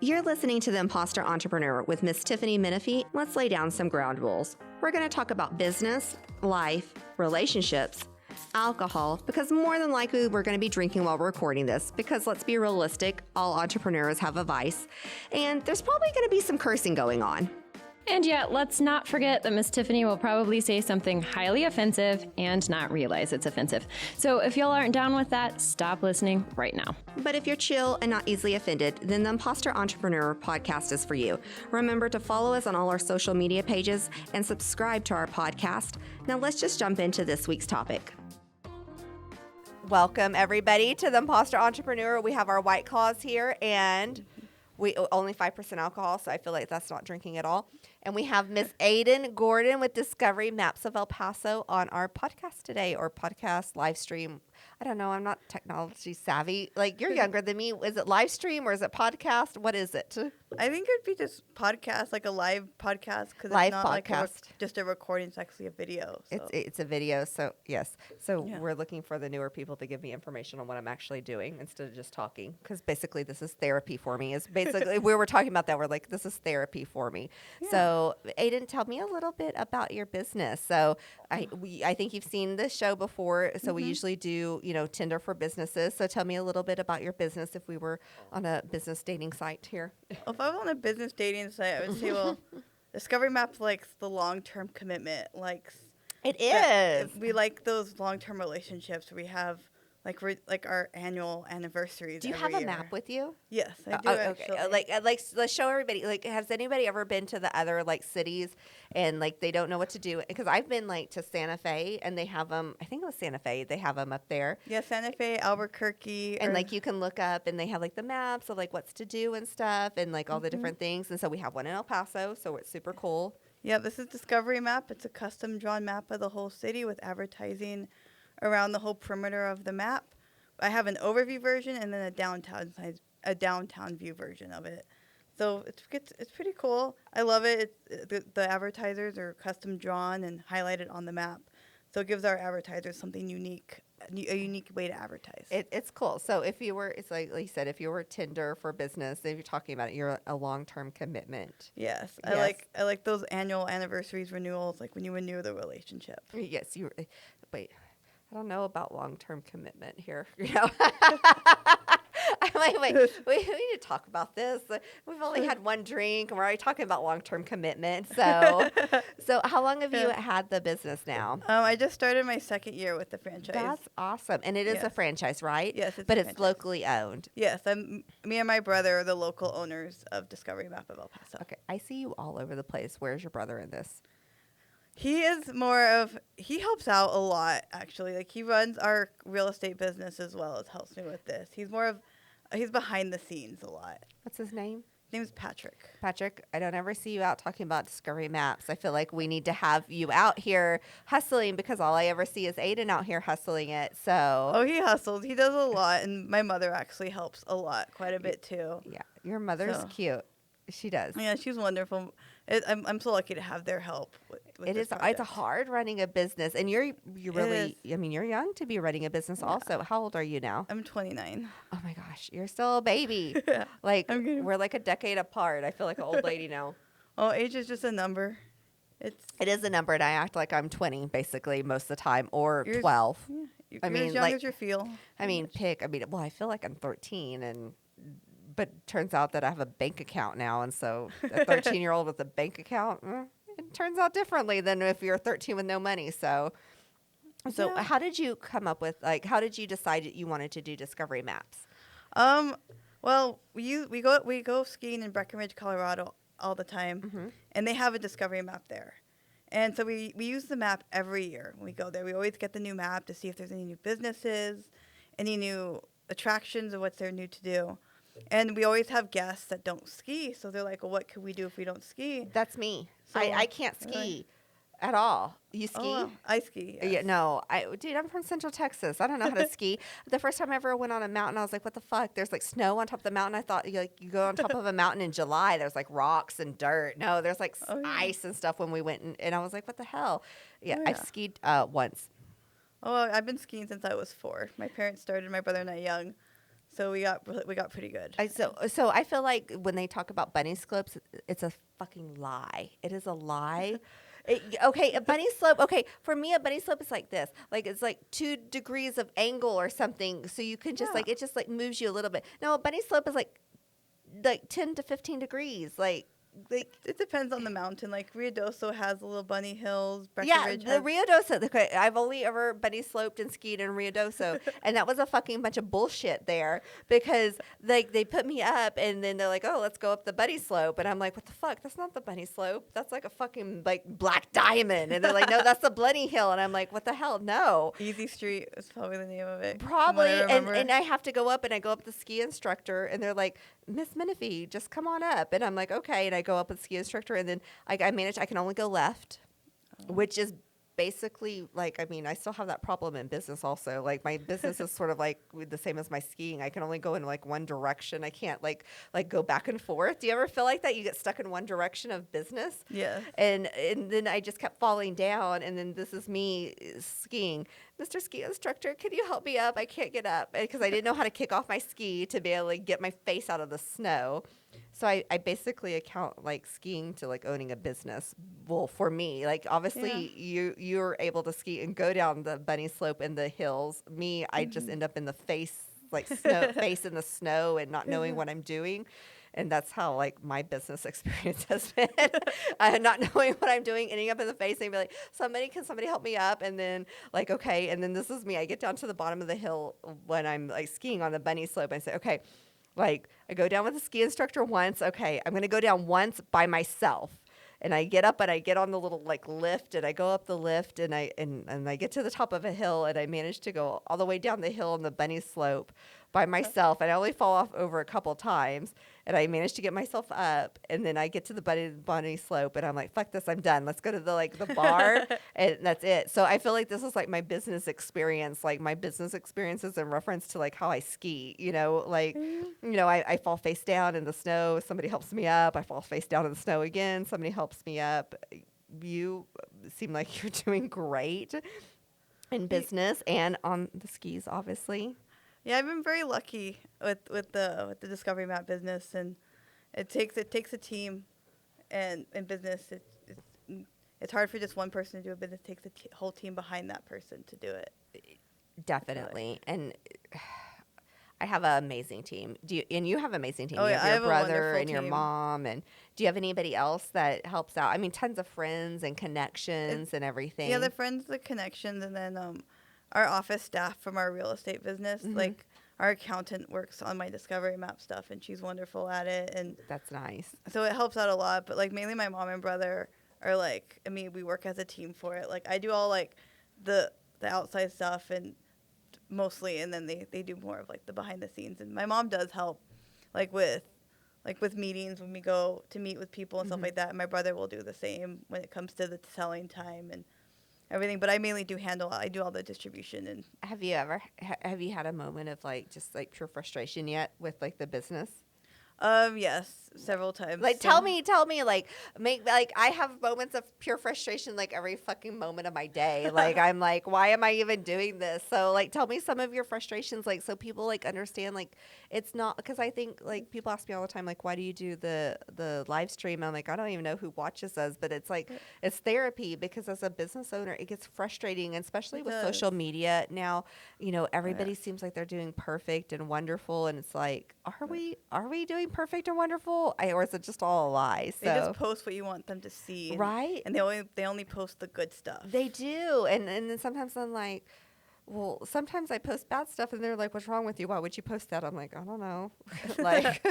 You're listening to The Imposter Entrepreneur with Miss Tiffany Menifee. Let's lay down some ground rules. We're going to talk about business, life, relationships, alcohol, because more than likely we're going to be drinking while we're recording this, because let's be realistic, all entrepreneurs have a vice, and there's probably going to be some cursing going on. And yet, let's not forget that Miss Tiffany will probably say something highly offensive and not realize it's offensive. So if y'all aren't down with that, stop listening right now. But if you're chill and not easily offended, then the Imposter Entrepreneur podcast is for you. Remember to follow us on all our social media pages and subscribe to our podcast. Now let's just jump into this week's topic. Welcome everybody to the Imposter Entrepreneur. We have our White Claws here and we only 5% alcohol, so I feel like that's not drinking at all. And we have Miss Aidan Gordon with Discovery Maps of El Paso on our podcast today, or podcast live stream. I don't know. I'm not technology savvy. Like, you're younger than me. Is it live stream or is it podcast? What is it? I think it'd be just podcast, like a live podcast, because Live it's not podcast. like just a recording. It's actually a video. So. It's a video, so yes. So we're looking for the newer people to give me information on what I'm actually doing instead of just talking, because basically this is therapy for me. It's basically we were talking about that. We're like, this is therapy for me. Yeah. So Aidan, tell me a little bit about your business. So I think you've seen this show before. So we usually do Tinder for businesses. So tell me a little bit about your business if we were on a business dating site here. If I was on a business dating site, I would say, well, Discovery Maps likes the long-term commitment. It is. We like those long-term relationships. We have like our annual anniversaries. Do you every have a year. map with you? Yes, I do. Okay. Actually. Let's show everybody. Like, has anybody ever been to the other cities and they don't know what to do? Because I've been to Santa Fe and they have them. I think it was Santa Fe. They have them up there. Yeah, Santa Fe, Albuquerque, And you can look up and they have the maps of what's to do and stuff and all the different things. And so we have one in El Paso, so it's super cool. Yeah, this is Discovery Map. It's a custom drawn map of the whole city with advertising around the whole perimeter of the map. I have an overview version and then a downtown view version of it. So it's pretty cool. I love it. The advertisers are custom drawn and highlighted on the map. So it gives our advertisers something unique, a unique way to advertise. It's cool. So if you were, it's like you said, if you were Tinder for business, if you're talking about it, you're a long-term commitment. Yes. I like those annual anniversaries renewals, like when you renew the relationship. Yes, wait. I don't know about long-term commitment here. Wait. We need to talk about this. We've only had one drink, and we're already talking about long-term commitment. So how long have you had the business now? I just started my second year with the franchise. That's awesome, and it is a franchise, right? Yes, but it's locally owned. Yes, me and my brother are the local owners of Discovery Map of El Paso. Okay, I see you all over the place. Where's your brother in this? He helps out a lot, actually. He runs our real estate business as well as helps me with this. He's behind the scenes a lot. What's his name? His name is Patrick. Patrick, I don't ever see you out talking about Discovery Maps. I feel like we need to have you out here hustling, because all I ever see is Aidan out here hustling it. So. Oh, he hustles. He does a lot, and my mother actually helps a lot, quite a bit too. Yeah, your mother's cute. She does. Yeah, she's wonderful. I'm so lucky to have their help. It's hard running a business, and you're really. I mean, you're young to be running a business. Also, how old are you now? I'm 29. Oh my gosh, you're still a baby. We're like a decade apart. I feel like an old lady now. Oh, age is just a number. It is a number, and I act like I'm 20 basically most of the time, or 12. Yeah, you're as young as you feel. I feel like I'm 13 but turns out that I have a bank account now, and so a 13-year-old with a bank account, it turns out differently than if you're 13 with no money. So how did you come up with, how did you decide that you wanted to do Discovery Maps? Well, we go skiing in Breckenridge, Colorado all the time, and they have a Discovery Map there. And so we use the map every year when we go there. We always get the new map to see if there's any new businesses, any new attractions, or what's there new to do. And we always have guests that don't ski, so they're like, well, what can we do if we don't ski? That's me. So, I can't ski at all. You ski? Oh, I ski, yes. Yeah, no. I'm from Central Texas. I don't know how to ski. The first time I ever went on a mountain, I was like, what the fuck? There's snow on top of the mountain. I thought you go on top of a mountain in July. There's rocks and dirt. No, there's ice and stuff when we went. And I was like, what the hell? Yeah, I've skied once. Oh, I've been skiing since I was 4. My parents started my brother and I young. So we got pretty good. So I feel like when they talk about bunny slopes, it's a fucking lie. It is a lie. Okay, a bunny slope. Okay, for me, a bunny slope is like this. Like it's like 2 degrees of angle or something. So you can just like it just like moves you a little bit. No, a bunny slope is like 10 to 15 degrees. Like it depends on the mountain. Like Ruidoso has little bunny hills. Breckenridge the Ruidoso. Okay, I've only ever bunny sloped and skied in Ruidoso, and that was a fucking bunch of bullshit there because like they put me up and then they're like, oh, let's go up the bunny slope, and I'm like, what the fuck? That's not the bunny slope. That's like a fucking like black diamond, and they're like, no, that's the bunny hill, and I'm like, what the hell? No. Easy Street is probably the name of it. Probably, and I have to go up, and I go up the ski instructor, and they're like, Miss Menifee, just come on up. And I'm like, okay. And I go up with the ski instructor, and then I can only go left, which is basically like, I mean, I still have that problem in business also. Like my business is sort of like the same as my skiing. I can only go in like one direction. I can't like go back and forth. Do you ever feel like that? You get stuck in one direction of business? Yeah. And then I just kept falling down. And then this is me skiing. Mr. Ski Instructor, can you help me up? I can't get up because I didn't know how to kick off my ski to be able to get my face out of the snow. So I basically account like skiing to like owning a business. Well, for me, like obviously you're able to ski and go down the bunny slope in the hills. Me, I just end up in the face, like face in the snow and not knowing what I'm doing. And that's how like my business experience has been. Not knowing what I'm doing, ending up in the face and be like, can somebody help me up? And then like, okay. And then this is me. I get down to the bottom of the hill when I'm like skiing on the bunny slope. I say, okay, like I go down with the ski instructor once. Okay, I'm going to go down once by myself. And I get up and I get on the little like lift and I go up the lift and I get to the top of a hill and I manage to go all the way down the hill on the bunny slope by myself. And I only fall off over a couple times and I managed to get myself up and then I get to the bunny slope and I'm like, fuck this, I'm done. Let's go to the bar and that's it. So I feel like this is like my business experience, like my business experiences in reference to like how I ski, I fall face down in the snow. Somebody helps me up. I fall face down in the snow again. Somebody helps me up. You seem like you're doing great in business and on the skis, obviously. Yeah, I've been very lucky with the Discovery Map business, and it takes a team, and in business it's hard for just one person to do a business. It takes a whole team behind that person to do it. Definitely, and I have an amazing team. You have an amazing team. Oh, you yeah, I have have your a brother wonderful and your team. mom, and do you have anybody else that helps out? I mean, tons of friends and connections and everything. Yeah, the friends, the connections, and then our office staff from our real estate business. Mm-hmm. Like our accountant works on my Discovery Map stuff, and she's wonderful at it. And That's nice. so it helps out a lot. But like mainly my mom and brother are like, I mean, we work as a team for it. Like I do all like the outside stuff and mostly, and then they do more of like the behind the scenes. And my mom does help like with meetings when we go to meet with people and stuff like that. And my brother will do the same when it comes to the selling time and everything. But I mainly I do all the distribution. And Have you ever have you had a moment of like just like pure frustration yet with like the business? Yes, several times. Like tell me, like I have moments of pure frustration like every fucking moment of my day. Like I'm like, why am I even doing this? So like tell me some of your frustrations, like so people like understand like it's not, because I think like people ask me all the time like, why do you do the live stream? I'm like, I don't even know who watches us, but it's like it's therapy, because as a business owner it gets frustrating, and especially with social media now. Everybody seems like they're doing perfect and wonderful, and it's like, are we doing perfect and wonderful, or is it just all a lie? So they just post what you want them to see, right? And they only post the good stuff. They do, and then sometimes I'm like, well, sometimes I post bad stuff, and they're like, "What's wrong with you? Why would you post that?" I'm like, I don't know, like,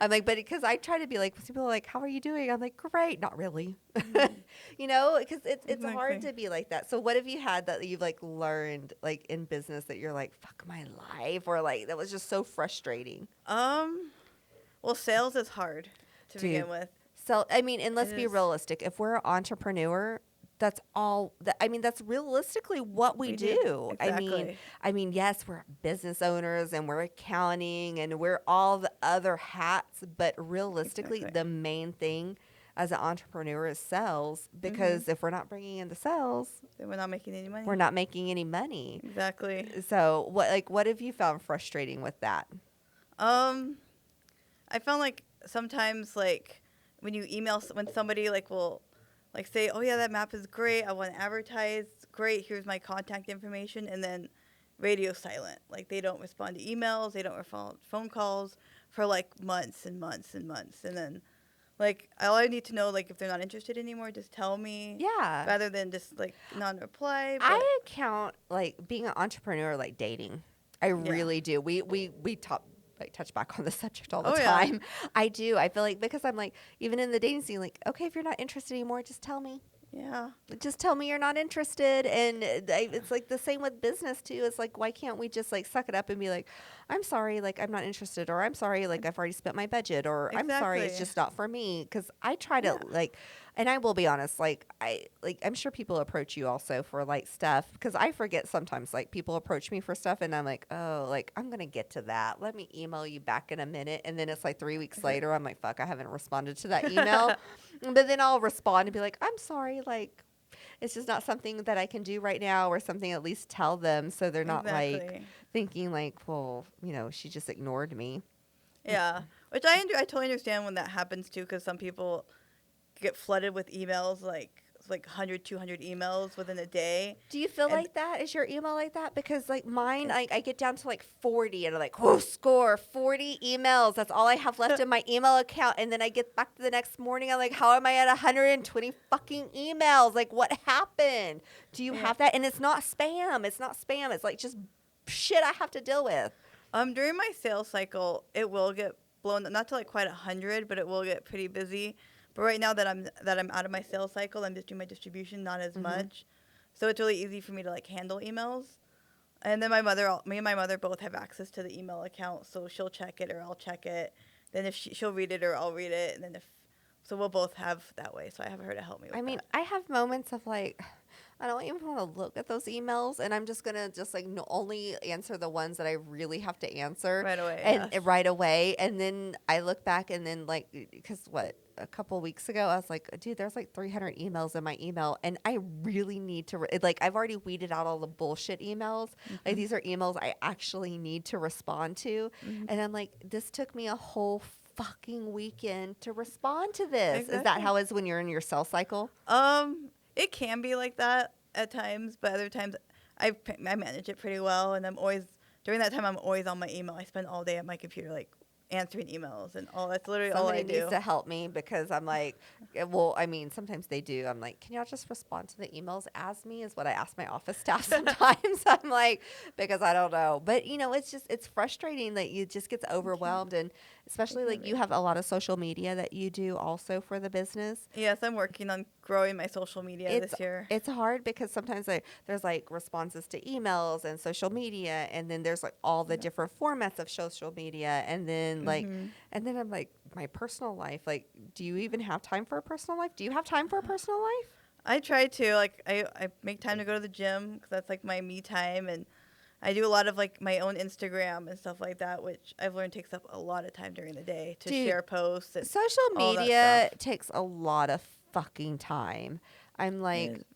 I'm like, but because I try to be like, people are like, "How are you doing?" I'm like, "Great," not really, because it's Exactly. hard to be like that. So what have you had that you've like learned like in business that you're like, "Fuck my life," or like that was just so frustrating? Well, sales is hard to begin with. So, I mean, and let's It be is. realistic. If we're an entrepreneur, that's all. That's realistically what we do. Exactly. I mean, yes, we're business owners and we're accounting and we're all the other hats. But realistically, Exactly. the main thing as an entrepreneur is sales. Because if we're not bringing in the sales, Then we're not making any money. we're not making any money. Exactly. So, what have you found frustrating with that? I found like sometimes like when you email when somebody like will like say, oh yeah, that map is great, I want to advertise, great, here's my contact information, and then radio silent. Like they don't respond to emails, they don't respond to phone calls for like months and months and months, and then like all I need to know, like if they're not interested anymore, just tell me. Yeah. Rather than just like non-reply. But I count like being an entrepreneur like dating. I really do. We touch back on the subject all the time. Yeah. I do. I feel like because I'm like even in the dating scene, like okay, if you're not interested anymore, just tell me. Yeah. Just tell me you're not interested. And it's like the same with business too. It's like, why can't we just like suck it up and be like, I'm sorry, like I'm not interested, or I'm sorry, like I've already spent my budget, or I'm sorry, it's just not for me. Cause I try to like, and I will be honest, like I'm sure people approach you also for like stuff. Cause I forget sometimes like people approach me for stuff and I'm like, oh, like I'm going to get to that. Let me email you back in a minute. And then it's like 3 weeks later, I'm like, fuck, I haven't responded to that email. But then I'll respond and be like, I'm sorry, like it's just not something that I can do right now, or something at least tell them so they're not like thinking like, well, you know, she just ignored me. Yeah, which I totally understand when that happens too, because some people get flooded with emails, like 100, 200 emails within a day. Do you feel like that? Is your email like that? Because like mine, I get down to like 40 and I'm like, whoa, score, 40 emails. That's all I have left in my email account. And then I get back to the next morning. I'm like, how am I at 120 fucking emails? Like what happened? Do you have that? And it's not spam. It's not spam. It's like just shit I have to deal with. During my sales cycle, it will get blown, not to like quite 100, but it will get pretty busy. But right now that I'm out of my sales cycle, I'm just doing my distribution, not as much. So it's really easy for me to like handle emails. And then me and my mother both have access to the email account, so she'll check it or I'll check it. Then if she'll read it or I'll read it, and then so we'll both have that way. So I have her to help me with that. I have moments of like, I don't even want to look at those emails, and I'm just gonna only answer the ones that I really have to answer right away. And right away, and then I look back, and then like, because a couple weeks ago, I was like, dude, there's like 300 emails in my email, and I really need to like, I've already weeded out all the bullshit emails. Like these are emails I actually need to respond to, and I'm like, this took me a whole fucking weekend to respond to this. Exactly. Is that how it is when you're in your sales cycle? It can be like that at times, but other times I manage it pretty well, and during that time I'm always on my email. I spend all day at my computer like answering emails and all. That's literally all I do. Somebody needs to help me, because I'm like, well, I mean, sometimes they do. I'm like, can y'all just respond to the emails as me, is what I ask my office staff sometimes. I'm like, because I don't know. But, you know, it's frustrating that you just get overwhelmed. And especially like you have a lot of social media that you do also for the business. Yes, I'm working on growing my social media this year. It's hard because sometimes there's like responses to emails and social media, and then there's like all the different formats of social media, and then and then I'm like, my personal life, like, do you even have time for a personal life? Do you have time for a personal life? I try to, like, I make time to go to the gym, because that's like my me time, and I do a lot of like my own Instagram and stuff like that, which I've learned takes up a lot of time during the day to share posts. And social media takes a lot of fucking time. I'm like,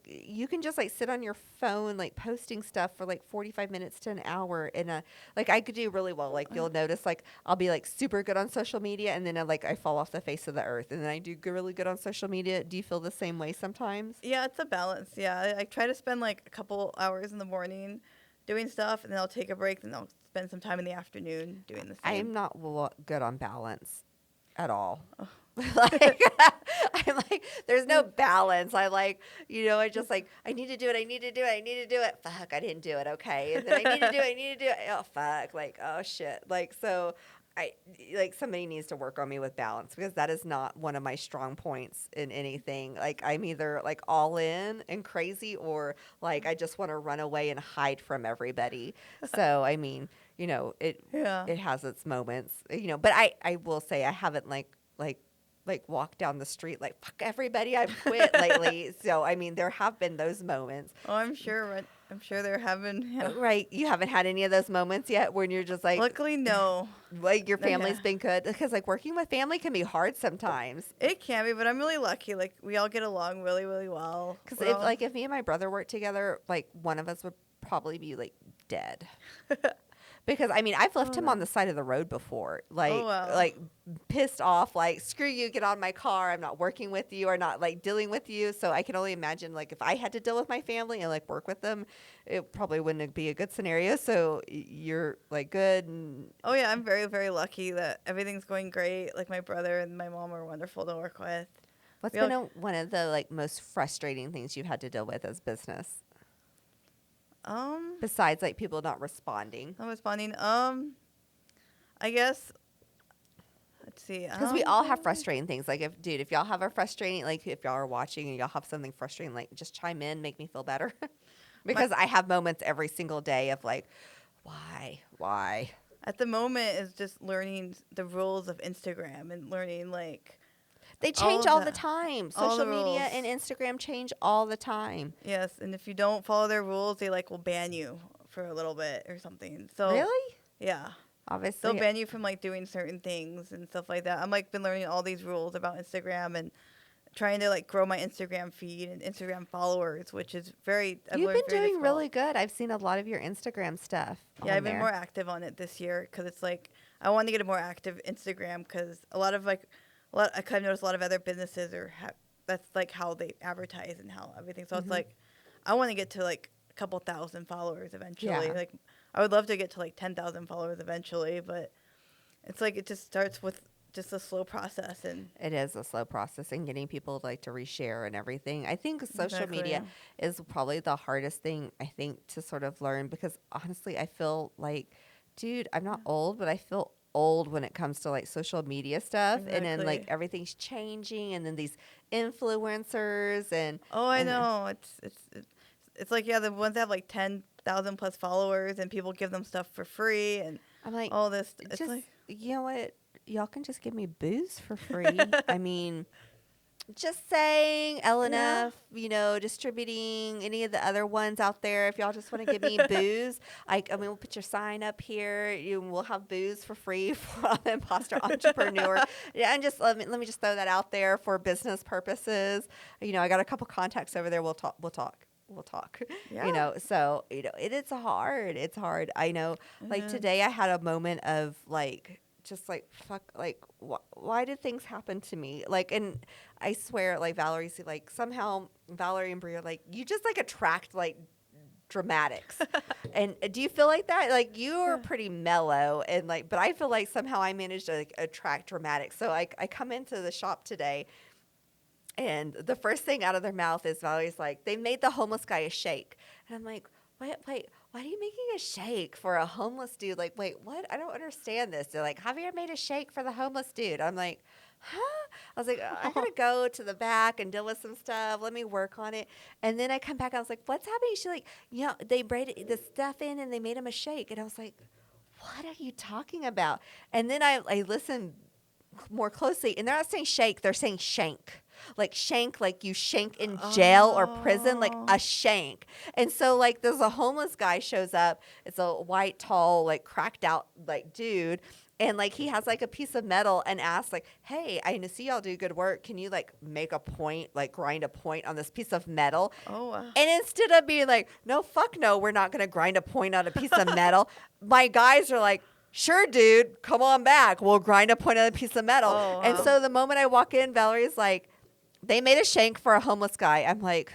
you can just like sit on your phone, like posting stuff for like 45 minutes to an hour. And like I could do really well. Like you'll notice, like I'll be like super good on social media, and then I fall off the face of the earth. And then I do really good on social media. Do you feel the same way sometimes? Yeah, it's a balance. Yeah, I try to spend like a couple hours in the morning doing stuff, and then I'll take a break, and I'll spend some time in the afternoon doing the same. I'm not good on balance at all. Oh. Like I'm like, there's no balance. I like, you know, I just like, I need to do it. Fuck, I didn't do it. Okay. And then I need to do it. Oh, fuck. Like, oh shit. Like, so somebody needs to work on me with balance, because that is not one of my strong points in anything. Like I'm either like all in and crazy, or like, I just want to run away and hide from everybody. So, I mean, you know, it has its moments, you know, but I will say I haven't like walk down the street like, fuck everybody, I've quit lately. So, I mean, there have been those moments. Oh, I'm sure there have been. Yeah. Right. You haven't had any of those moments yet when you're just like. Luckily, no. Like your family's been good, because like working with family can be hard sometimes. It can be, but I'm really lucky. Like we all get along really, really well. Because if me and my brother worked together, like one of us would probably be like dead. Because I mean, I've left Oh, him on no. the side of the road before, wow. like pissed off, like screw you, get on my car. I'm not working with you or not like dealing with you. So I can only imagine like if I had to deal with my family and like work with them, it probably wouldn't be a good scenario. So you're like good and Oh yeah, I'm very, very lucky that everything's going great. Like my brother and my mom are wonderful to work with. what's We been all, one of the like most frustrating things you've had to deal with as business um, besides like people not responding? I'm responding. I guess. Let's see. Because we all have frustrating things. Like, if y'all have a frustrating, like, if y'all are watching and y'all have something frustrating, like, just chime in, make me feel better. Because I have moments every single day of like, why? At the moment is just learning the rules of Instagram and learning like They all change of all the that. time. All Social the media rules. and Instagram change all the time. Yes, and if you don't follow their rules, they like will ban you for a little bit or something. So Really? yeah, Obviously. they'll ban you from like doing certain things and stuff like that. I'm like been learning all these rules about Instagram and trying to like grow my Instagram feed and Instagram followers, which is I've You've learned been very doing difficult. really good. I've seen a lot of your Instagram stuff. Yeah, on I've been there. more active on it this year because it's like I want to get a more active Instagram because I kind of noticed a lot of other businesses that's like how they advertise and how everything. So Mhm. it's like I want to get to like a couple thousand followers eventually. Yeah. Like I would love to get to like 10,000 followers eventually, but it's like it just starts with just a slow process and It is a slow process and getting people like to reshare and everything. I think social Exactly. media is probably the hardest thing I think to sort of learn because honestly I feel like, dude, I'm not old, but I feel old when it comes to like social media stuff and then like Exactly. everything's changing and then these influencers and Oh, I and know. It's like yeah, the ones that have like 10,000 plus followers and people give them stuff for free and I'm like, all this. It's just like you know what? Y'all can just give me booze for free. I mean, just saying, Yeah. LNF, distributing any of the other ones out there. If y'all just want to give me booze, I mean, we'll put your sign up here. We'll have booze for free for Imposter Entrepreneur. Yeah, and just let me just throw that out there for business purposes. I got a couple contacts over there. We'll talk. Yeah. So it's hard. It's hard. I know. Like Mhm. today, I had a moment of like. Just like fuck, like why did things happen to me? Like, and I swear, like Valerie's like somehow Valerie and Brie are like you just like attract like dramatics. And do you feel like that? Like you are Yeah. pretty mellow and like, but I feel like somehow I managed to like, attract dramatics. So I come into the shop today, and the first thing out of their mouth is Valerie's like, they made the homeless guy a shake, and I'm like, wait, why are you making a shake for a homeless dude? Like, wait, what? I don't understand this. They're like, Javier made a shake for the homeless dude. I'm like, huh? I was like, I gotta go to the back and deal with some stuff. Let me work on it. And then I come back. I was like, what's happening? She's like, they braided the stuff in and they made him a shake. And I was like, what are you talking about? And then I listened more closely, and they're not saying shake, they're saying shank. Like shank, like you shank in jail or prison, like Oh. a shank. And so like there's a homeless guy shows up. It's a white, tall, like cracked out like dude. And like he has like a piece of metal and asks like, hey, I see y'all do good work. Can you like make a point, like grind a point on this piece of metal? Oh wow. And instead of being like, no, fuck no, we're not going to grind a point on a piece of metal, my guys are like, sure, dude, come on back. We'll grind a point on a piece of metal. Oh, And wow. so the moment I walk in, Valerie's like, they made a shank for a homeless guy. I'm like,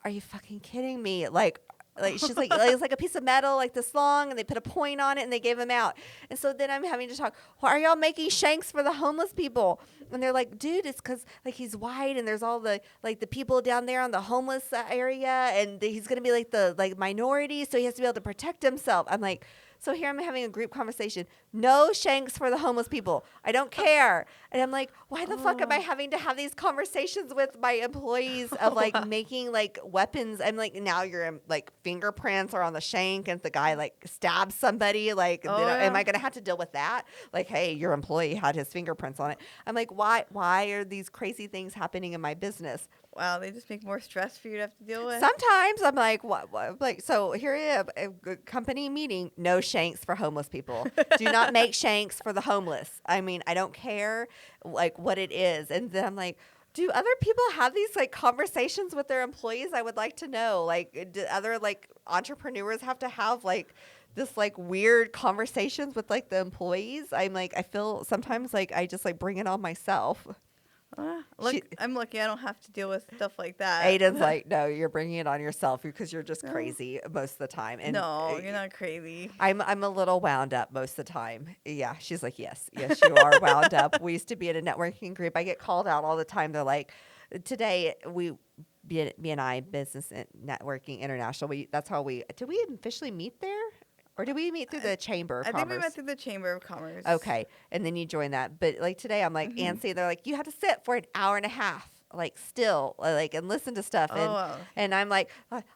are you fucking kidding me? Like she's like, it's like a piece of metal, like this long, and they put a point on it and they gave him out. And so then I'm having to talk, why are y'all making shanks for the homeless people? And they're like, dude, it's because like he's white and there's all the like the people down there on the homeless area, and he's gonna be like the like minority, so he has to be able to protect himself. I'm like, so here I'm having a group conversation. No shanks for the homeless people. I don't care. And I'm like, why the fuck am I having to have these conversations with my employees of like making like weapons? I'm like, now your like fingerprints are on the shank and the guy like stabs somebody. Like, Oh, am yeah. I going to have to deal with that? Like, hey, your employee had his fingerprints on it. I'm like, why are these crazy things happening in my business? Wow, they just make more stress for you to have to deal with. Sometimes I'm like, what? Like, so here you have a company meeting. No shanks for homeless people. Do not make shanks for the homeless. I mean, I don't care like what it is. And then I'm like, do other people have these like conversations with their employees? I would like to know. Like, do other like entrepreneurs have to have like this like weird conversations with like the employees. I'm like, I feel sometimes like I just like bring it on myself. Look, I'm lucky I don't have to deal with stuff like that. Aidan's like, no, you're bringing it on yourself because you're just crazy most of the time. And no, you're not crazy. I'm a little wound up most of the time. Yeah, she's like, yes, you are wound up. We used to be in a networking group. I get called out all the time. They're like, today me and I, Business Networking International. That's how did we officially meet there? Or did we meet through the Chamber of Commerce? I think we met through the Chamber of Commerce. Okay. And then you joined that. But like today, I'm like, Ansi, they're like, you have to sit for an hour and a half, like still, like, and listen to stuff. And, wow. and I'm like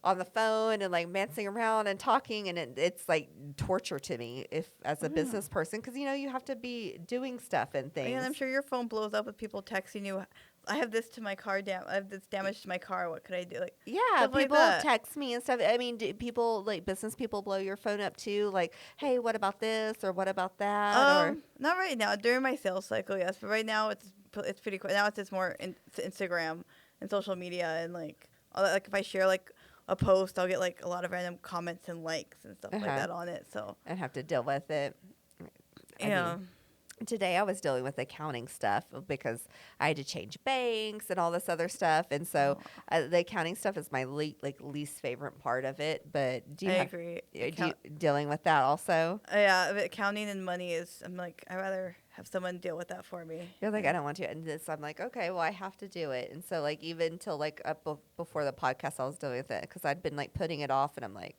on the phone and like mancing around and talking. And it's like torture to me as a business person, because, you have to be doing stuff and things. And I'm sure your phone blows up with people texting you. I have this to my car. I have this damage to my car. What could I do? Like, yeah, people like text me and stuff. I mean, do people like business people blow your phone up too? Like, hey, what about this or what about that? Or not right now. During my sales cycle, yes, but right now it's pretty quick. Now it's just more Instagram and social media and like all that. Like if I share like a post, I'll get like a lot of random comments and likes and stuff like that on it. So and have to deal with it. Yeah. Today I was dealing with accounting stuff because I had to change banks and all this other stuff, and so the accounting stuff is my least favorite part of it. But do you agree. Dealing with that also? Yeah, accounting and money is. I'm like, I'd rather have someone deal with that for me. You're like, I don't want to, and this I'm like, okay, well I have to do it, and so like even till like up before the podcast I was dealing with it because I'd been like putting it off, and I'm like.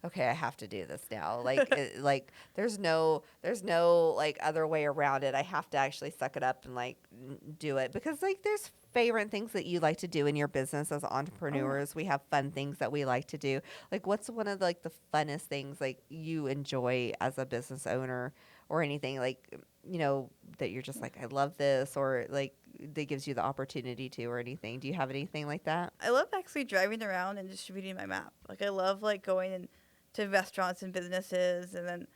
Okay, I have to do this now. Like, like there's no like other way around it. I have to actually suck it up and like do it because like there's favorite things that you like to do in your business as entrepreneurs. We have fun things that we like to do. Like, what's one of like the funnest things like you enjoy as a business owner or anything like that you're just like I love this or like that gives you the opportunity to or anything? Do you have anything like that? I love actually driving around and distributing my map. Like I love like going and to restaurants and businesses, and then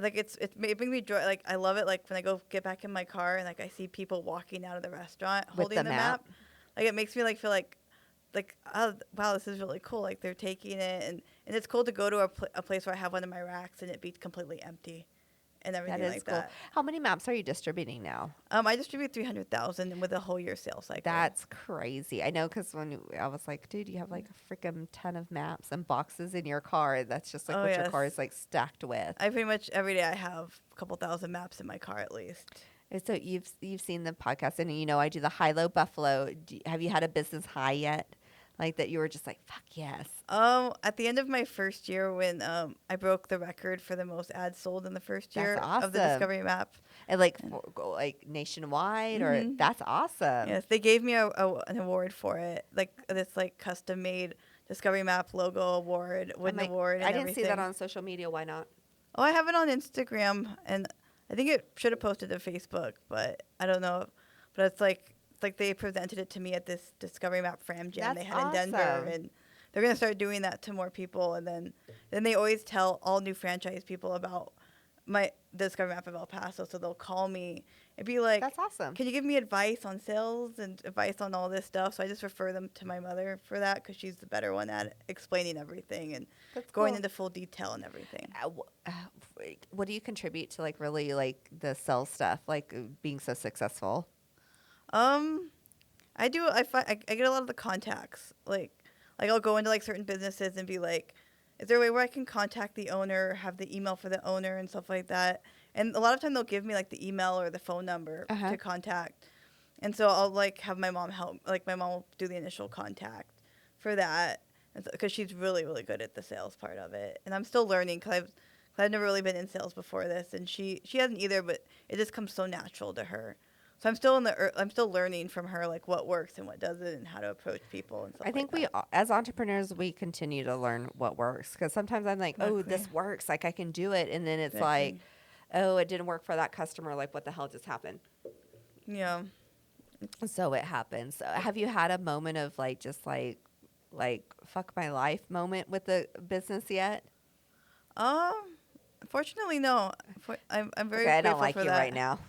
like it brings me joy. Like I love it. Like when I go get back in my car and like I see people walking out of the restaurant holding the map. Like it makes me like feel like oh wow, this is really cool. Like they're taking it, and it's cool to go to a place where I have one of my racks and it be completely empty. And everything that is like cool. that. How many maps are you distributing now? I distribute 300,000 with a whole year sales cycle. That's crazy. I know because when I was like, dude, you have like a freaking ton of maps and boxes in your car. That's just like what your car is like stacked with. I pretty much every day I have a couple thousand maps in my car at least. And so you've seen the podcast, and I do the high-low buffalo. Have you had a business high yet? Like that you were just like, fuck yes. At the end of my first year when I broke the record for the most ads sold in the first year awesome. of the Discovery Map. And like nationwide or that's awesome. Yes, they gave me an award for it. Like this like custom made Discovery Map logo award, wooden award and I didn't everything. see that on social media. Why not? Oh, I have it on Instagram, and I think it should have posted to Facebook, but I don't know. But it's like they presented it to me at this Discovery Map Fram Jam they had in Denver, and they're gonna start doing that to more people. And then they always tell all new franchise people about my Discovery Map of El Paso, so they'll call me and be like, "That's awesome. Can you give me advice on sales and advice on all this stuff?" So I just refer them to my mother for that because she's the better one at explaining everything and going into full detail and everything. What do you contribute to like really like the sales stuff, like being so successful? I do. I get a lot of the contacts. Like I'll go into like certain businesses and be like, is there a way where I can contact the owner, have the email for the owner and stuff like that? And a lot of time they'll give me like the email or the phone number to contact. And so I'll like have my mom help. Like my mom will do the initial contact for that because she's really, really good at the sales part of it. And I'm still learning because I've never really been in sales before this, and she hasn't either. But it just comes so natural to her. So I'm still learning from her like what works and what doesn't and how to approach people and stuff. I think like that. as entrepreneurs we continue to learn what works because sometimes I'm like, oh, this works, like I can do it, and then it's like, oh, it didn't work for that customer. Like what the hell just happened? Yeah. So it happens. So have you had a moment of like just like fuck my life moment with the business yet? Unfortunately, no. I'm very grateful I don't like for you that. right now.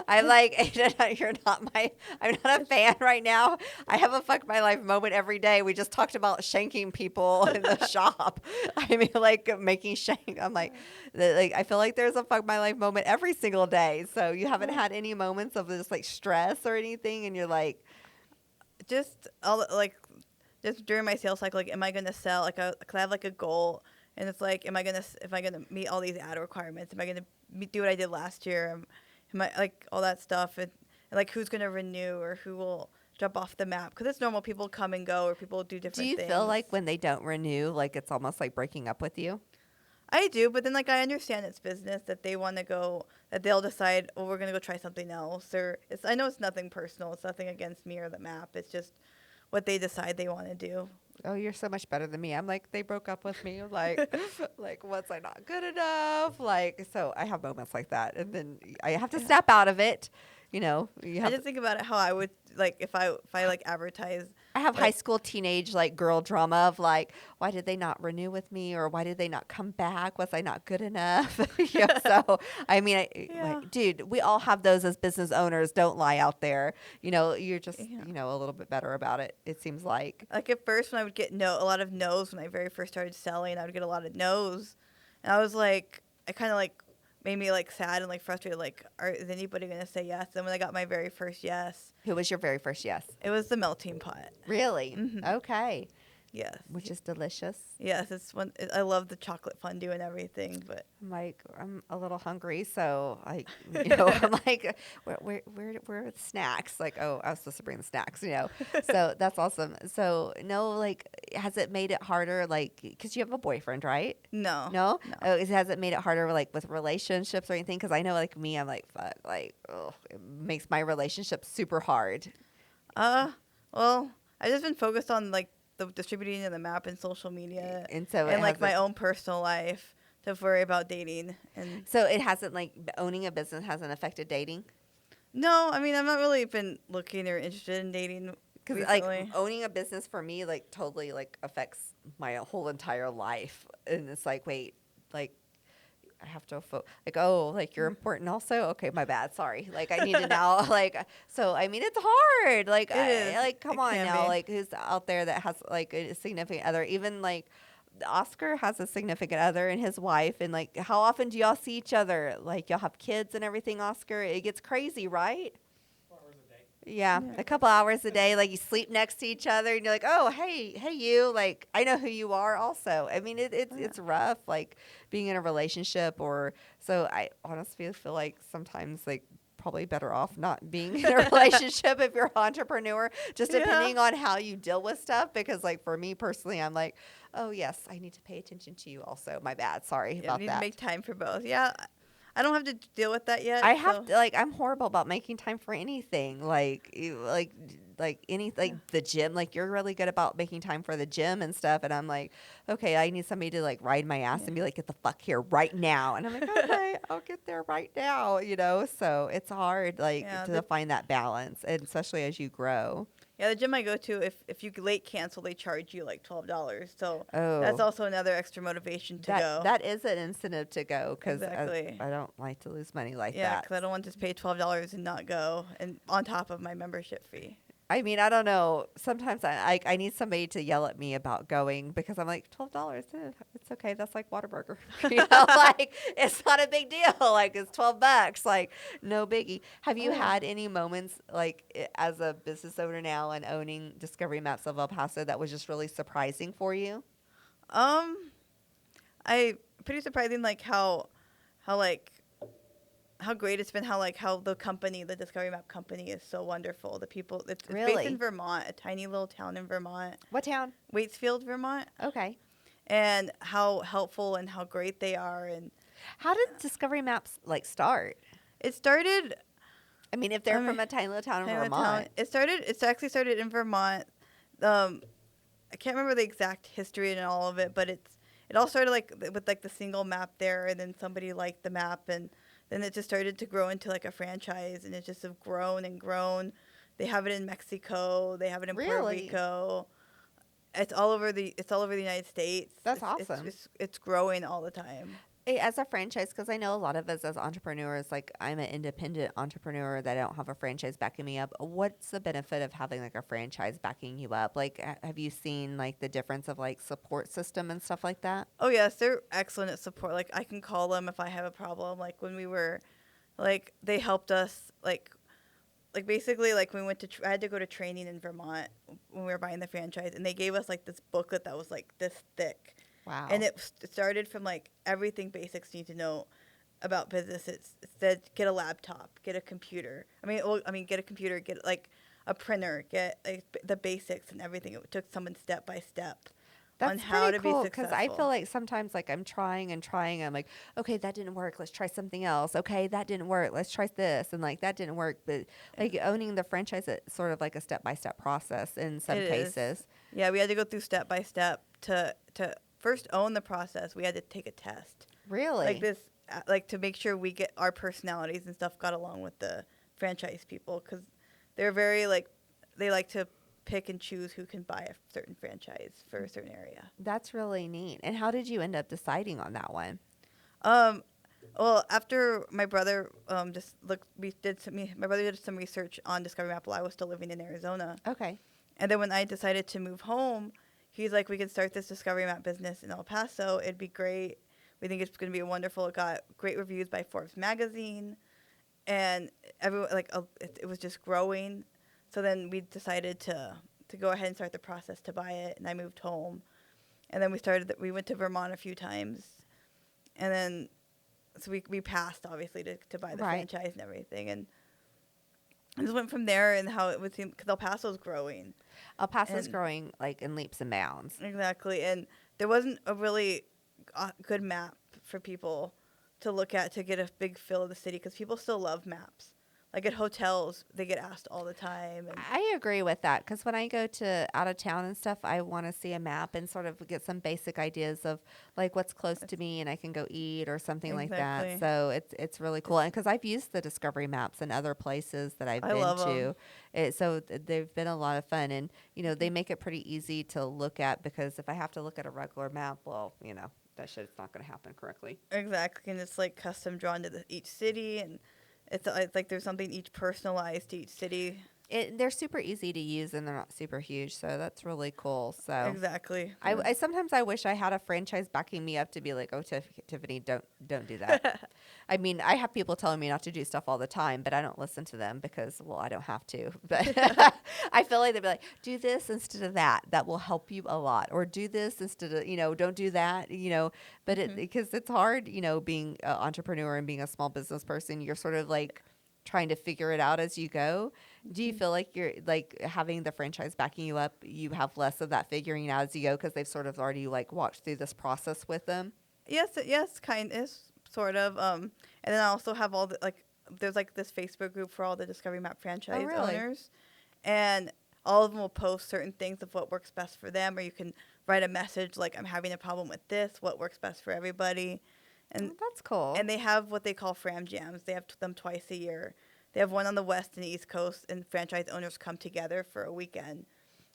I'm like, Aidan, I'm not a fan right now. I have a fuck my life moment every day. We just talked about shanking people in the shop. I mean, like making shank. I'm like, I feel like there's a fuck my life moment every single day. So you haven't had any moments of just like stress or anything, and you're like, Just just during my sales cycle, like, am I gonna sell? Like, cause I have like a goal, and it's like, am I gonna meet all these ad requirements? Am I gonna do what I did last year? Am I like all that stuff? And like, who's gonna renew or who will jump off the map? Because it's normal. People come and go, or people do different do you things. feel like when they don't renew, like it's almost like breaking up with you? I do, but then like I understand it's business that they want to go, that they'll decide, oh, we're gonna go try something else, or I know it's nothing personal, it's nothing against me or the map, it's just what they decide they want to do. Oh, you're so much better than me. I'm like, they broke up with me. Like, like, was I not good enough? Like, so I have moments like that, and then I have to snap out of it. You know, I just think about it how I would like if I like advertise. I have like, high school teenage like girl drama of like, why did they not renew with me, or why did they not come back? Was I not good enough? So I mean, like, dude, we all have those as business owners. Don't lie out there. You know, you're just a little bit better about it. It seems like. Like at first, when I would get a lot of no's when I very first started selling, I would get a lot of no's, and I was like, I kind of like made me like sad and like frustrated. Like, is anybody gonna say yes? And when I got my very first yes, Who was your very first yes? it was the melting pot. Really? Mm-hmm. Okay. Yes. Which is delicious. Yes, I love the chocolate fondue and everything, but I'm like, I'm a little hungry, so I'm like, where are the snacks? Like, oh, I was supposed to bring the snacks, So that's awesome. So no, like, has it made it harder? Like, because you have a boyfriend, right? no. No. Oh, has it made it harder, like, with relationships or anything? Because I know, like me, I'm like, fuck, like, oh, it makes my relationship super hard. Well, I've just been focused on like the distributing of the map and social media, And so and like my own personal life to worry about dating. And so it hasn't, like, owning a business hasn't affected dating. no, I mean, I'm not really been looking or interested in dating Because recently. like owning a business for me, like, totally like affects my whole entire life, and it's like, wait, like, I have to like, oh, like, you're important also. Okay, my bad, sorry. Like, I need to now, like, so I mean, it's hard. Like, It is. like, come It on can now, be. like, who's out there that has like a significant other? Even like Oscar has a significant other and his wife, and like, how often do y'all see each other? Like, y'all have kids and everything. Oscar, it gets crazy, right? Yeah, a couple hours a day. Like, you sleep next to each other, and you're like, "Oh, hey, you!" Like, I know who you are. Also, I mean, it's rough, like, being in a relationship, or so. I honestly feel like sometimes, like, probably better off not being in a relationship if you're an entrepreneur, just depending on how you deal with stuff. Because, like, for me personally, I'm like, "Oh yes, I need to pay attention to you." Also, my bad. Sorry about You need that. to make time for both. Yeah, I don't have to deal with that yet. I have to, like, I'm horrible about making time for anything. Like the gym. Like, you're really good about making time for the gym and stuff. And I'm like, okay, I need somebody to like ride my ass and be like, get the fuck here right now. And I'm like, okay, I'll get there right now. So it's hard, like, to find that balance, and especially as you grow. Yeah, the gym I go to, if you late cancel, they charge you like $12. So Oh. that's also another extra motivation to go. That is an incentive to go, because Exactly. I don't like to lose money like Yeah, that. because I don't want to just pay $12 and not go, and on top of my membership fee. I mean, I don't know. Sometimes I need somebody to yell at me about going, because I'm like, $12, it's okay. That's like Whataburger. Like, it's not a big deal. Like, it's $12. Like, no biggie. Have you had any moments, like, as a business owner now and owning Discovery Maps of El Paso, that was just really surprising for you? Pretty surprising, like how great it's been, how the company, the Discovery Map company, is so wonderful. The people, it's Really? based in Vermont, a tiny little town in Vermont. What town? Waitsfield, Vermont. Okay. And how helpful and how great they are. And How did Discovery Maps, like, start? it started I mean, if they're from a tiny little town in Vermont. It's actually started in Vermont. I can't remember the exact history and all of it, but it all started like with like the single map there, and then somebody liked the map, and then it just started to grow into like a franchise, and it just have grown and grown. They have it in Mexico. They have it in Puerto Rico. It's all over the United States. That's awesome. It's growing all the time. As a franchise, because I know a lot of us as entrepreneurs, like I'm an independent entrepreneur that I don't have a franchise backing me up. What's the benefit of having like a franchise backing you up? Like, have you seen like the difference of like support system and stuff like that? Oh yes, they're excellent at support. Like I can call them if I have a problem. Like when we were, like they helped us. Like basically like we went to I had to go to training in Vermont when we were buying the franchise, and they gave us like this booklet that was like this thick. Wow. And it started from like everything basics you need to know about business. It said get a laptop, get a computer. Get a computer, get like a printer, get like, the basics and everything. It took someone step by step on That's how pretty to cool be because successful. I feel like sometimes like I'm trying and trying. I'm like, okay, that didn't work. Let's try something else. Okay, that didn't work. Let's try this. And like that didn't work. But like owning the franchise, it's sort of like a step by step process in some It is. cases. Yeah, we had to go through step by step to first own the process. We had to take a test. Really? Like this, like to make sure we get our personalities and stuff got along with the franchise people, because they're very like they like to pick and choose who can buy a certain franchise for a certain area. That's really neat. And how did you end up deciding on that one? Well, after my brother my brother did some research on Discovery Map while I was still living in Arizona, Okay. and then when I decided to move home, he's like, we can start this Discovery Map business in El Paso. It'd be great. We think it's going to be wonderful. It got great reviews by Forbes magazine, and everyone it was just growing. So then we decided to go ahead and start the process to buy it, and I moved home, and then we went to Vermont a few times, and then so we passed obviously to buy the Right. franchise and everything, and just went from there, and how it was because El Paso's growing. El Paso's And- growing like in leaps and bounds. Exactly, and there wasn't a really good map for people to look at to get a big feel of the city, because people still love maps. Like at hotels, they get asked all the time. And I agree with that because when I go to out of town and stuff, I want to see a map and sort of get some basic ideas of like what's close to me and I can go eat or something like that. Exactly. So it's really cool. And because I've used the Discovery Maps in other places that I've I been love to, 'em. they've been a lot of fun. And they make it pretty easy to look at because if I have to look at a regular map, well, that shit's not going to happen correctly. Exactly, and it's like custom drawn to each city, and it's like there's something each personalized to each city. They're super easy to use and they're not super huge, so that's really cool. So Exactly. I sometimes I wish I had a franchise backing me up to be like, oh, Tiffany, don't do that. I mean, I have people telling me not to do stuff all the time, but I don't listen to them because, well, I don't have to. But I feel like they'd be like, do this instead of that. That will help you a lot. Or do this instead of, don't do that, But because it's hard, being an entrepreneur and being a small business person, you're sort of like trying to figure it out as you go. Do you feel like you're like having the franchise backing you up, you have less of that figuring out as you go because they've sort of already like walked through this process with them? Yes, kind of, sort of. And then I also have all the there's like this Facebook group for all the Discovery Map franchise really? owners, and all of them will post certain things of what works best for them, or you can write a message like, I'm having a problem with this, what works best for everybody. And That's cool. And they have what they call Fram Jams. They have them twice a year. They have one on the West and East Coast, and franchise owners come together for a weekend.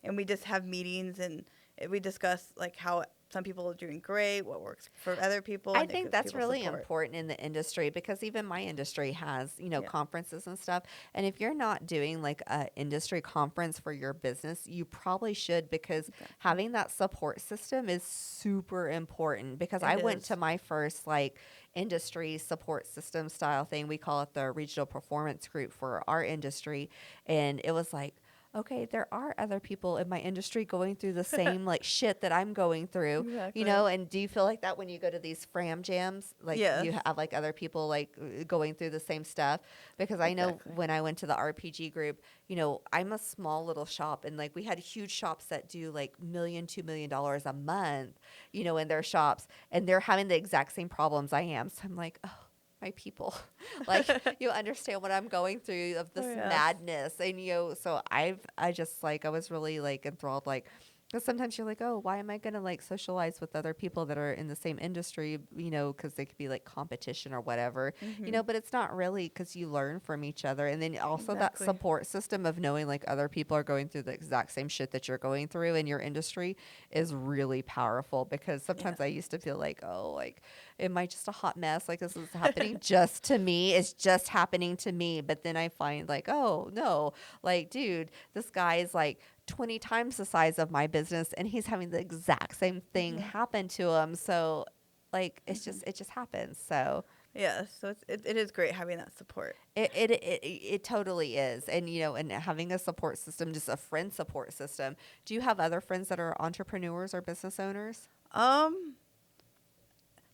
And we just have meetings, and we discuss like how some people are doing great, what works for other people. I and it think gives that's people really support. important in the industry because even my industry has, Yeah. conferences and stuff. And if you're not doing like a industry conference for your business, you probably should because having that support system is super important because I went is. to my first like industry support system style thing. We call it the regional performance group for our industry. And it was like, okay, there are other people in my industry going through the same like shit that I'm going through, Exactly. and do you feel like that when you go to these Fram Jams, like you Yes. have like other people like going through the same stuff? Because I know Exactly. when I went to the RPG group, I'm a small little shop and like we had huge shops that do like $1 million, $2 million a month, in their shops and they're having the exact same problems I am. So I'm like, oh, my people, like you understand what I'm going through of this Oh, yes. madness. And, so I was really like enthralled, like, Because sometimes you're like, oh, why am I going to like socialize with other people that are in the same industry, because they could be like competition or whatever, but it's not really, because you learn from each other. And then also that Exactly. support system of knowing like other people are going through the exact same shit that you're going through in your industry is really powerful, because sometimes Yeah. I used to feel like, oh, like, am I just a hot mess? Like, this is happening just to me. It's just happening to me. But then I find like, oh, no, like, dude, this guy is like 20 times the size of my business, and he's having the exact same thing happen to him. So like, it just happens. So Yeah, so it is great having that support. it totally is. And and having a support system, just a friend support system. Do you have other friends that are entrepreneurs or business owners? Not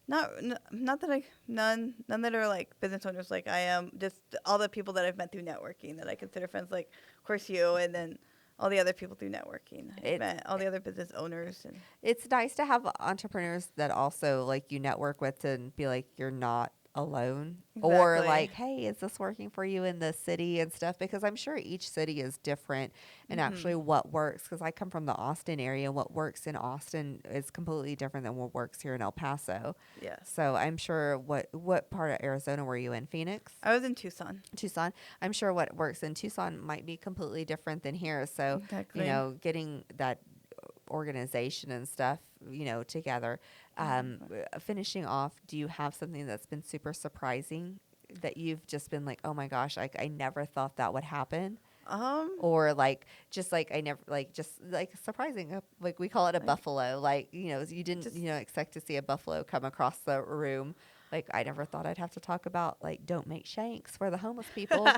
that none that are like business owners like I am. Just all the people that I've met through networking that I consider friends, like of course you, and then all the other people through networking. I've met all the other business owners, and It's nice to have entrepreneurs that also like you network with, and be like, you're not alone, or Exactly. like, hey, is this working for you in the city and stuff? Because I'm sure each city is different, and actually what works, because I come from the Austin area, and what works in Austin is completely different than what works here in El Paso. yes, So I'm sure what part of Arizona were you in? Phoenix? I was in Tucson. Tucson. I'm sure what works in Tucson might be completely different than here. So, Exactly. getting that organization and stuff, together. Finishing off, do you have something that's been super surprising that you've just been like, oh my gosh, like I never thought that would happen? Or like, just like I never, like, just like surprising, like we call it a buffalo, like, you didn't, just expect to see a buffalo come across the room. Like, I never thought I'd have to talk about like, don't make shanks for the homeless people.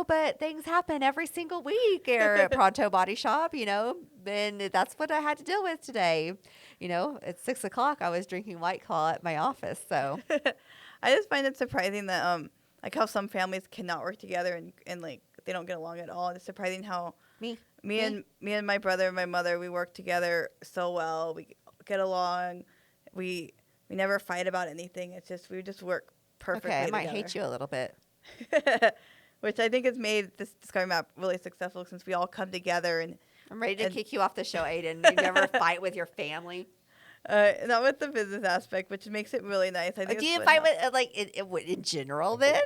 But things happen every single week here at Pronto Body Shop, and that's what I had to deal with today. At 6 o'clock, I was drinking White Claw at my office. So, I just find it surprising that like how some families cannot work together and like they don't get along at all. It's surprising how me, me and my brother and my mother, we work together so well. We get along. We never fight about anything. It's just we just work perfectly okay, I together. might hate you a little bit. Which I think has made this Discovery Map really successful since we all come together and I'm ready to kick you off the show, Aidan. You never fight with your family? not with the business aspect, which makes it really nice. I think Do it's you what fight helps. with like in general then?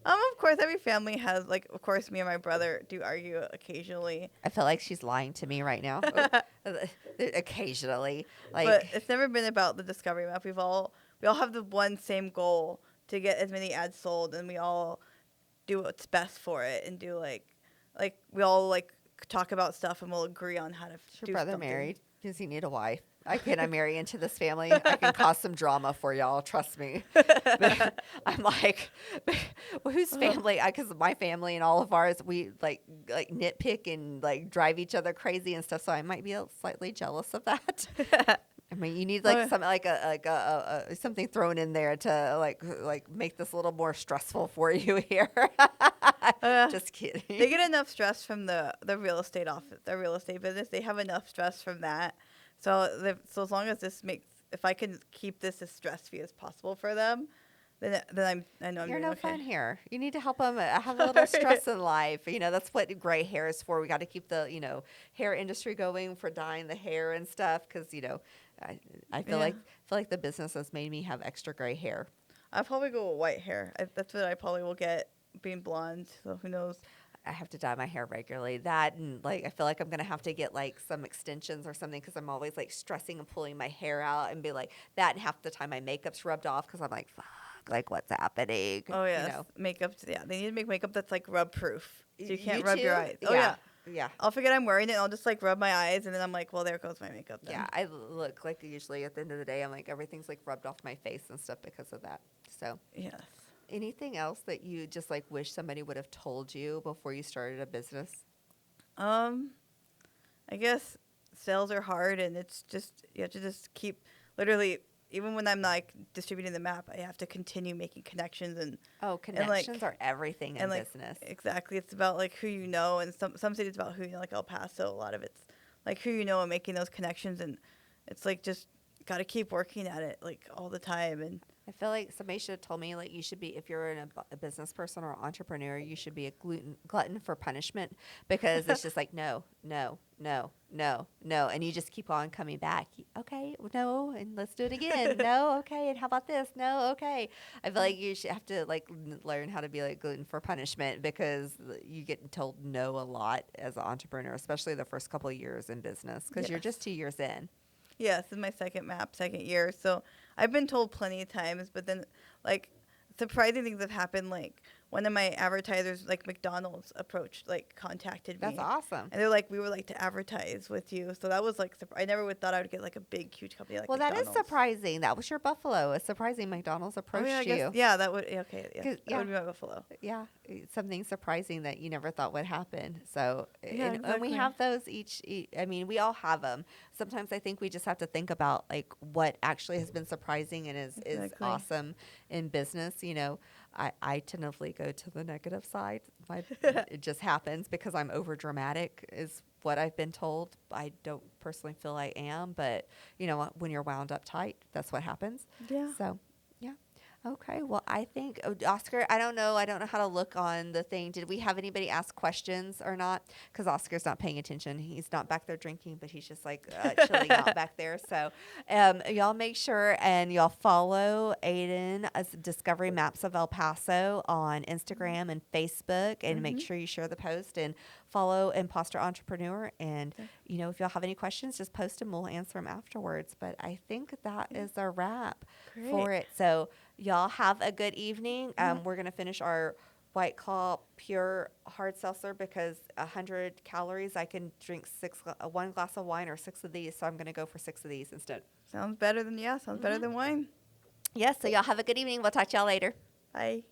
Of course, every family has like. Of course, me and my brother do argue occasionally, I feel like she's lying to me right now. Occasionally, like, but it's never been about the Discovery Map. We all have the one same goal to get as many ads sold, and we all do what's best for it, and do like we all like talk about stuff, and we'll agree on how to is your do brother something. married? Does he need a wife? I marry into this family. I can cause some drama for y'all. Trust me. But I'm like, whose family? Because my family and all of ours, we like nitpick and like drive each other crazy and stuff. So I might be slightly jealous of that. I mean, you need like something like a something thrown in there to like make this a little more stressful for you here. Just kidding. They get enough stress from the real estate office, the real estate business. They have enough stress from that. So as long as if I can keep this as stress free as possible for them, then I know I'm You're doing no okay. fun here. You need to help them have a little stress in life. That's what gray hair is for. We got to keep the hair industry going for dyeing the hair and stuff. Because I feel like the business has made me have extra gray hair. I'll probably go with white hair. That's what I probably will get, being blonde. So who knows? I have to dye my hair regularly. That, and like I feel like I'm gonna have to get like some extensions or something, because I'm always like stressing and pulling my hair out, and be like that. And half the time my makeup's rubbed off because I'm like, fuck, like what's happening? Oh yeah, makeup. Yeah, they need to make makeup that's like rub proof, so you can't You rub your too? eyes. Oh yeah. Yeah. I'll forget I'm wearing it, and I'll just like rub my eyes, and then I'm like, well, there goes my makeup. Then. Yeah, I look like usually at the end of the day, I'm like everything's like rubbed off my face and stuff because of that. So Yes. anything else that you just like wish somebody would have told you before you started a business? I guess sales are hard, and it's just you have to just keep literally. Even when I'm like distributing the map, I have to continue making connections and Connections are everything in business. Exactly, it's about like who you know, and some cities about who you know, like El Paso. A lot of it's like who you know and making those connections, and it's like just got to keep working at it like all the time. And I feel like somebody should have told me, like, you should be, if you're a business person or entrepreneur, you should be a glutton for punishment, because it's just like, no, no, no, no, no. And you just keep on coming back. Okay, no, and let's do it again. No, okay, and how about this? No, okay. I feel like you should have to, like, learn how to be, like, gluten for punishment, because you get told no a lot as an entrepreneur, especially the first couple of years in business, because you're just 2 years in. yeah, this is my second year. So I've been told plenty of times, but then like surprising things have happened. Like one of my advertisers, like McDonald's, contacted me. That's awesome. And they're like, we would like to advertise with you. So that was like, I never would thought I would get like a big, huge company like Well, McDonald's. that is surprising. That was your Buffalo. It's surprising McDonald's approached I you. guess, that would, okay. Yeah, that yeah. would be my Buffalo. Yeah, it's something surprising that you never thought would happen. So, Yeah, and we exactly. have those each. I mean, we all have them. Sometimes I think we just have to think about like what actually has been surprising and is Exactly. awesome in business. You know, I tentatively go to the negative side. It just happens because I'm over dramatic, is what I've been told. I don't personally feel I am, but you know, when you're wound up tight, that's what happens. Yeah. So, yeah. Okay. Well, I think Oscar, I don't know how to look on the thing. Did we have anybody ask questions or not? Because Oscar's not paying attention. He's not back there drinking, but he's just like chilling out back there. So y'all make sure and y'all follow Aidan as Discovery Maps of El Paso on Instagram and Facebook, and make sure you share the post and follow Imposter Entrepreneur. And, you know, if y'all have any questions, just post them. We'll answer them afterwards. But I think that is a wrap for it. So y'all have a good evening. We're going to finish our White Claw pure hard seltzer because 100 calories. I can drink one glass of wine or 6 of these. So I'm going to go for 6 of these instead. Sounds better than wine. Yes. So y'all have a good evening. We'll talk to y'all later. Bye.